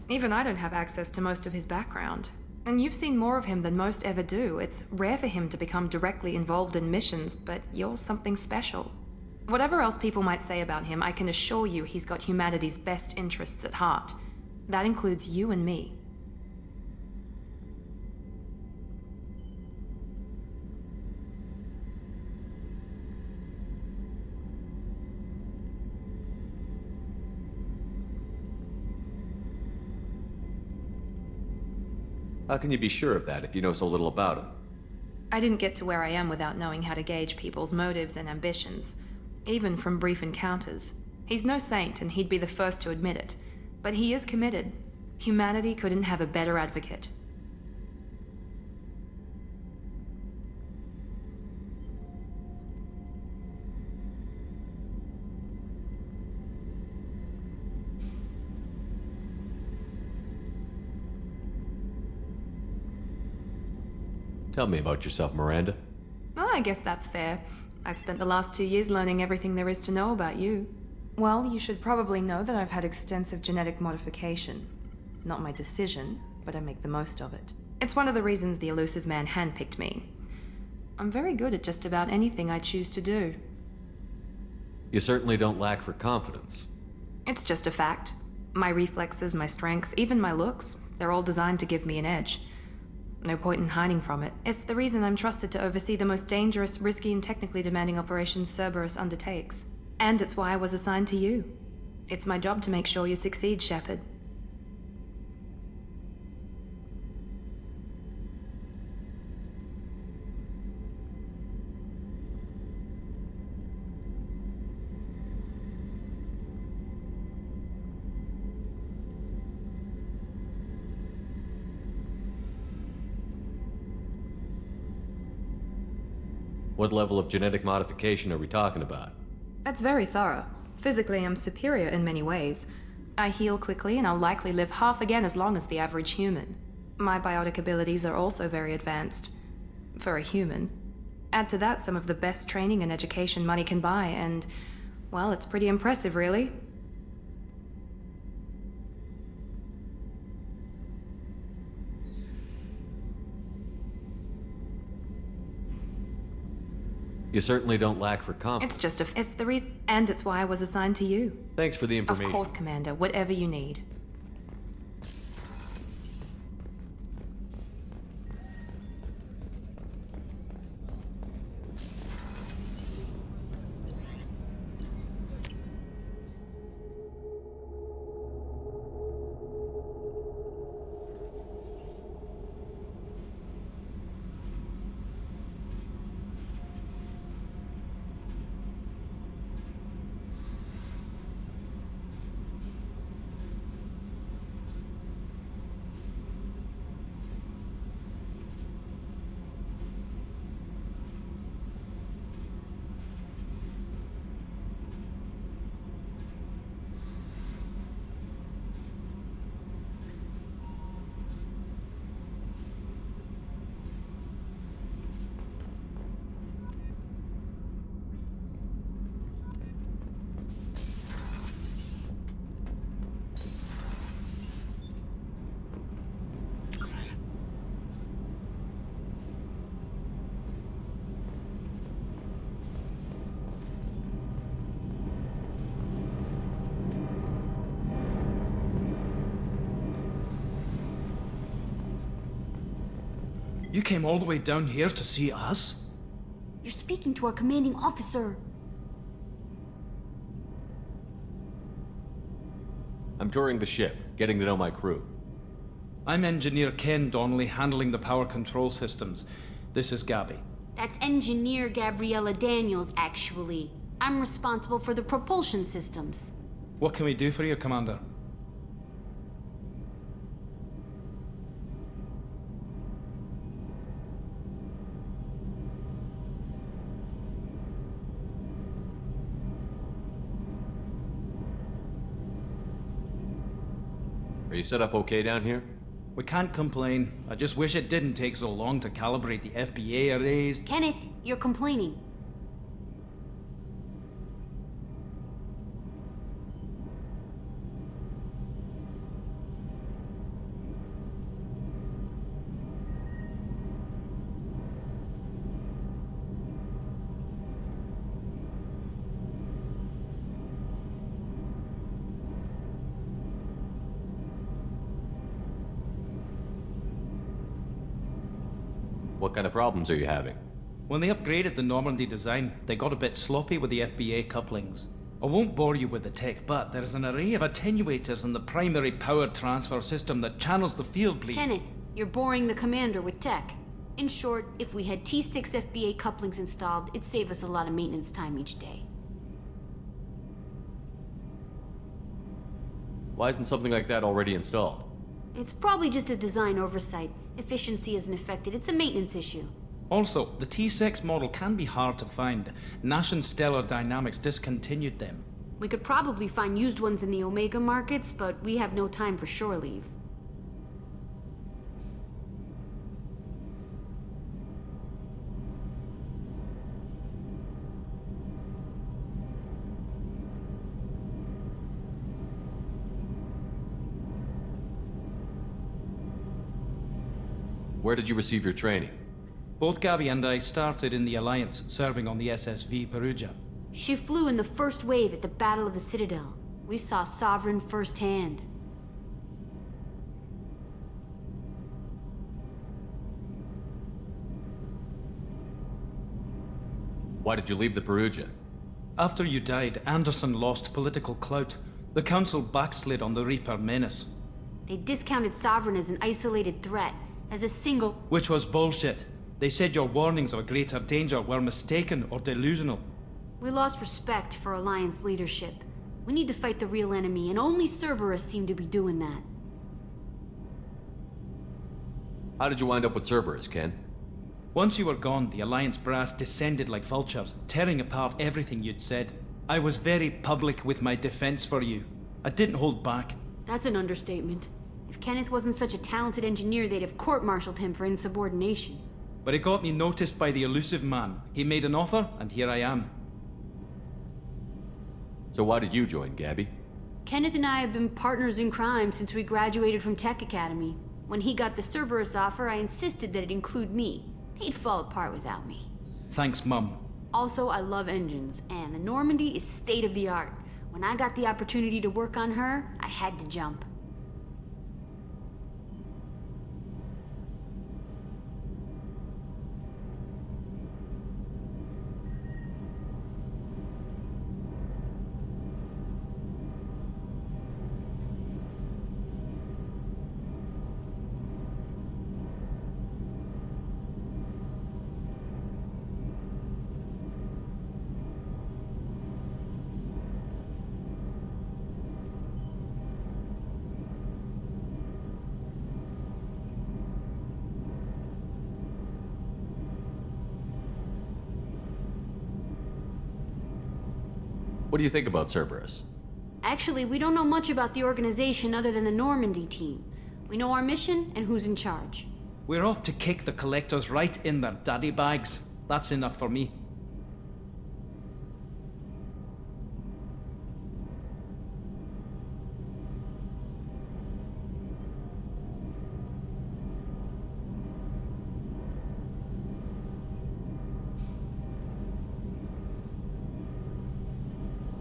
Even I don't have access to most of his background. And you've seen more of him than most ever do. It's rare for him to become directly involved in missions, but you're something special. Whatever else people might say about him, I can assure you he's got humanity's best interests at heart. That includes you and me. How can you be sure of that if you know so little about him? I didn't get to where I am without knowing how to gauge people's motives and ambitions, even from brief encounters. He's no saint, and he'd be the first to admit it. But he is committed. Humanity couldn't have a better advocate. Tell me about yourself, Miranda. Oh, I guess that's fair. I've spent the last 2 years learning everything there is to know about you. Well, you should probably know that I've had extensive genetic modification. Not my decision, but I make the most of it. It's one of the reasons the elusive man handpicked me. I'm very good at just about anything I choose to do. You certainly don't lack for confidence. It's just a fact. My reflexes, my strength, even my looks, they're all designed to give me an edge. No point in hiding from it. It's the reason I'm trusted to oversee the most dangerous, risky, and technically demanding operations Cerberus undertakes. And it's why I was assigned to you. It's my job to make sure you succeed, Shepard. What level of genetic modification are we talking about? That's very thorough. Physically, I'm superior in many ways. I heal quickly, and I'll likely live half again as long as the average human. My biotic abilities are also very advanced. For a human. Add to that some of the best training and education money can buy, and, well, it's pretty impressive, really. You certainly don't lack for confidence. It's just and it's why I was assigned to you. Thanks for the information. Of course, Commander. Whatever you need. You came all the way down here to see us? You're speaking to our commanding officer. I'm touring the ship, getting to know my crew. I'm Engineer Ken Donnelly, handling the power control systems. This is Gabby. That's Engineer Gabriella Daniels, actually. I'm responsible for the propulsion systems. What can we do for you, Commander? Are you set up okay down here? We can't complain. I just wish it didn't take so long to calibrate the FBA arrays. Kenneth, you're complaining. What kind of problems are you having? When they upgraded the Normandy design, they got a bit sloppy with the FBA couplings. I won't bore you with the tech, but there's an array of attenuators in the primary power transfer system that channels the field bleed. Kenneth, you're boring the commander with tech. In short, if we had T6 FBA couplings installed, it'd save us a lot of maintenance time each day. Why isn't something like that already installed? It's probably just a design oversight. Efficiency isn't affected. It's a maintenance issue. Also, the T6 model can be hard to find. Nash and Stellar Dynamics discontinued them. We could probably find used ones in the Omega markets, but we have no time for shore leave. Where did you receive your training? Both Gabby and I started in the Alliance, serving on the SSV Perugia. She flew in the first wave at the Battle of the Citadel. We saw Sovereign firsthand. Why did you leave the Perugia? After you died, Anderson lost political clout. The Council backslid on the Reaper menace. They discounted Sovereign as an isolated threat, as a single... Which was bullshit. They said your warnings of a greater danger were mistaken or delusional. We lost respect for Alliance leadership. We need to fight the real enemy, and only Cerberus seemed to be doing that. How did you wind up with Cerberus, Ken? Once you were gone, the Alliance brass descended like vultures, tearing apart everything you'd said. I was very public with my defense for you. I didn't hold back. That's an understatement. If Kenneth wasn't such a talented engineer, they'd have court-martialed him for insubordination. But it got me noticed by the elusive man. He made an offer, and here I am. So why did you join, Gabby? Kenneth and I have been partners in crime since we graduated from Tech Academy. When he got the Cerberus offer, I insisted that it include me. He'd fall apart without me. Thanks, Mum. Also, I love engines, and the Normandy is state-of-the-art. When I got the opportunity to work on her, I had to jump. What do you think about Cerberus? Actually, we don't know much about the organization other than the Normandy team. We know our mission and who's in charge. We're off to kick the Collectors right in their daddy bags. That's enough for me.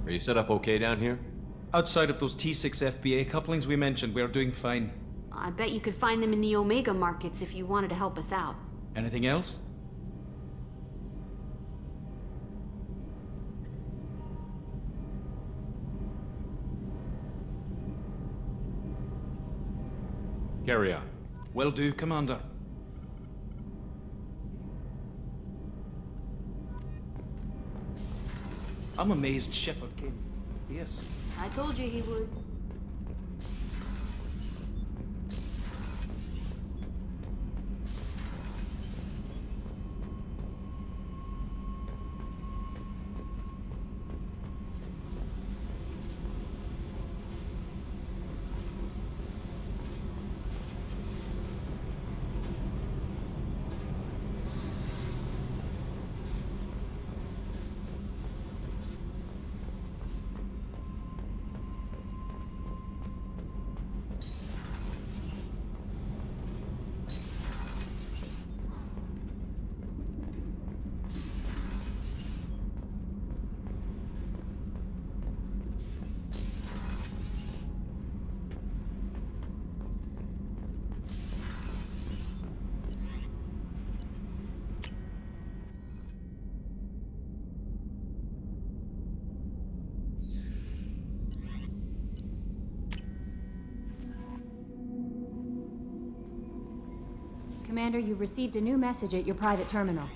Are you set up okay down here? Outside of those T6 FBA couplings we mentioned, we're doing fine. I bet you could find them in the Omega markets if you wanted to help us out. Anything else? Carry on. Will do, Commander. I'm amazed Shepard came. Yes. I told you he would. Commander, you've received a new message at your private terminal.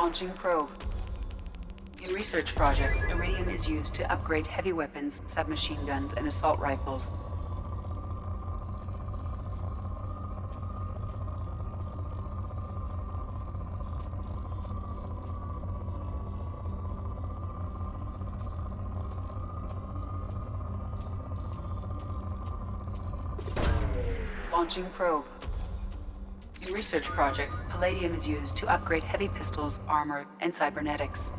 Launching probe. In research projects, iridium is used to upgrade heavy weapons, submachine guns, and assault rifles. Launching probe. In research projects, palladium is used to upgrade heavy pistols, armor, and cybernetics.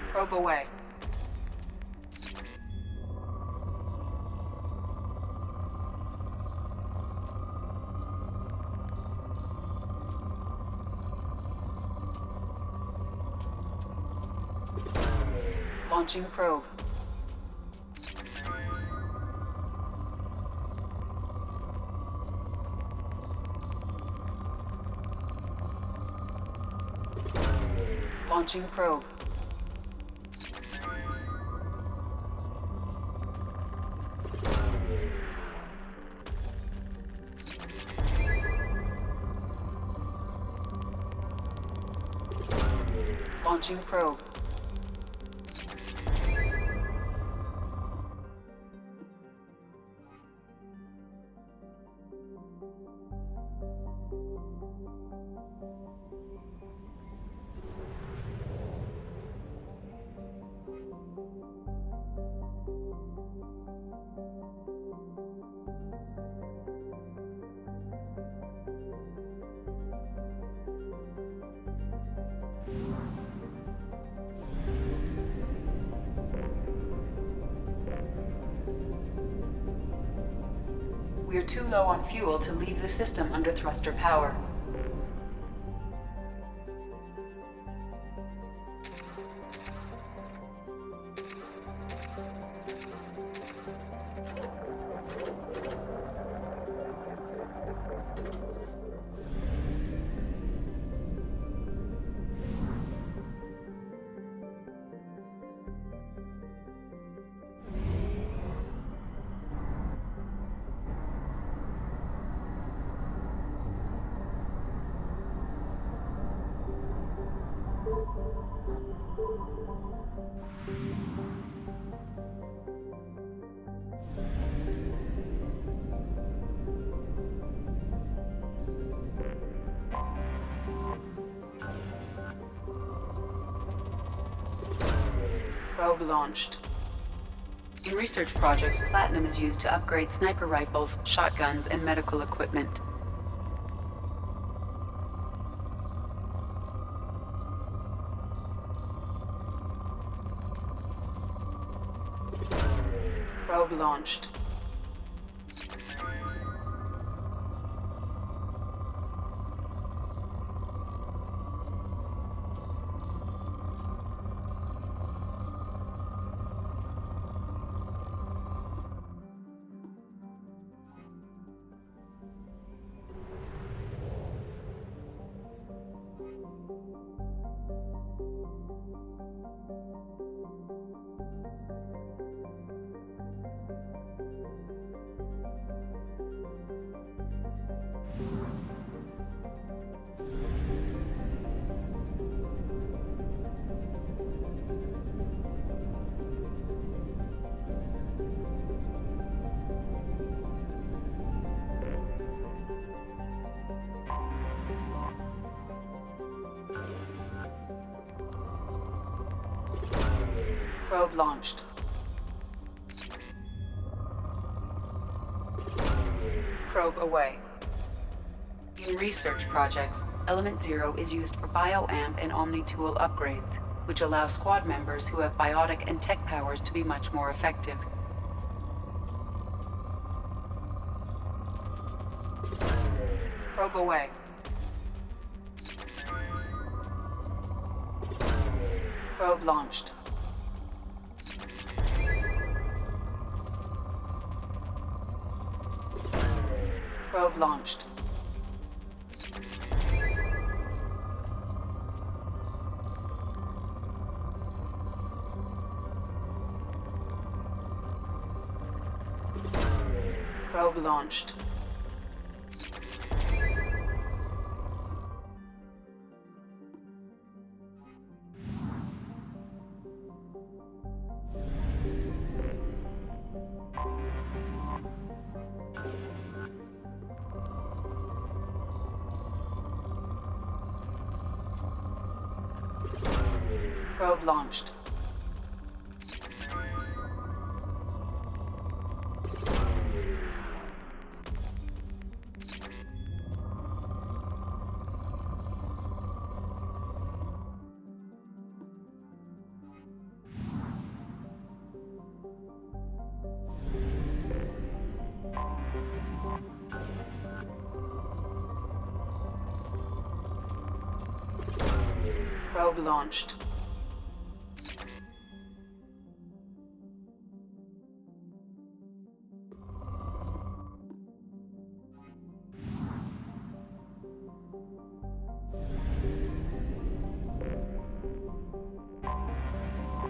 Probe away. Launching probe. Launching probe. Launching probe. We're too low on fuel to leave the system under thruster power. Probe launched. In research projects, platinum is used to upgrade sniper rifles, shotguns, and medical equipment. Probe launched. Probe launched. Probe away. In research projects, Element Zero is used for bioamp and omni-tool upgrades, which allow squad members who have biotic and tech powers to be much more effective. Probe away. Probe launched. Probe launched. Probe launched. Probe launched. Probe launched.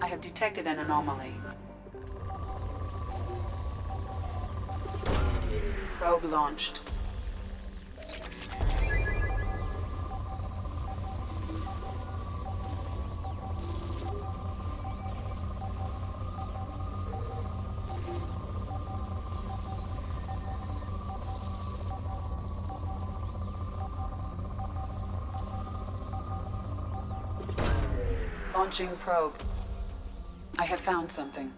I have detected an anomaly. Probe launched. Launching probe. I have found something.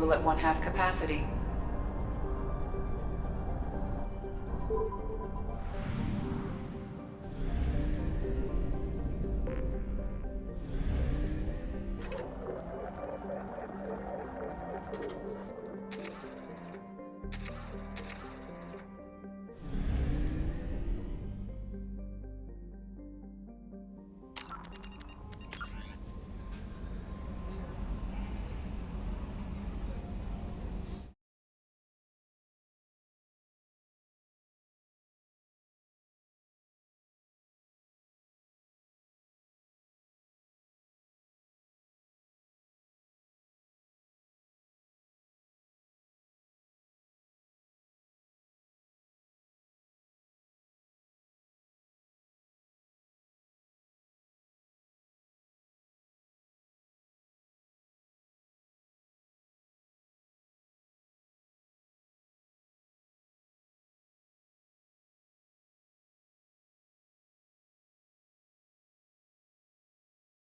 fuel at 1/2 capacity.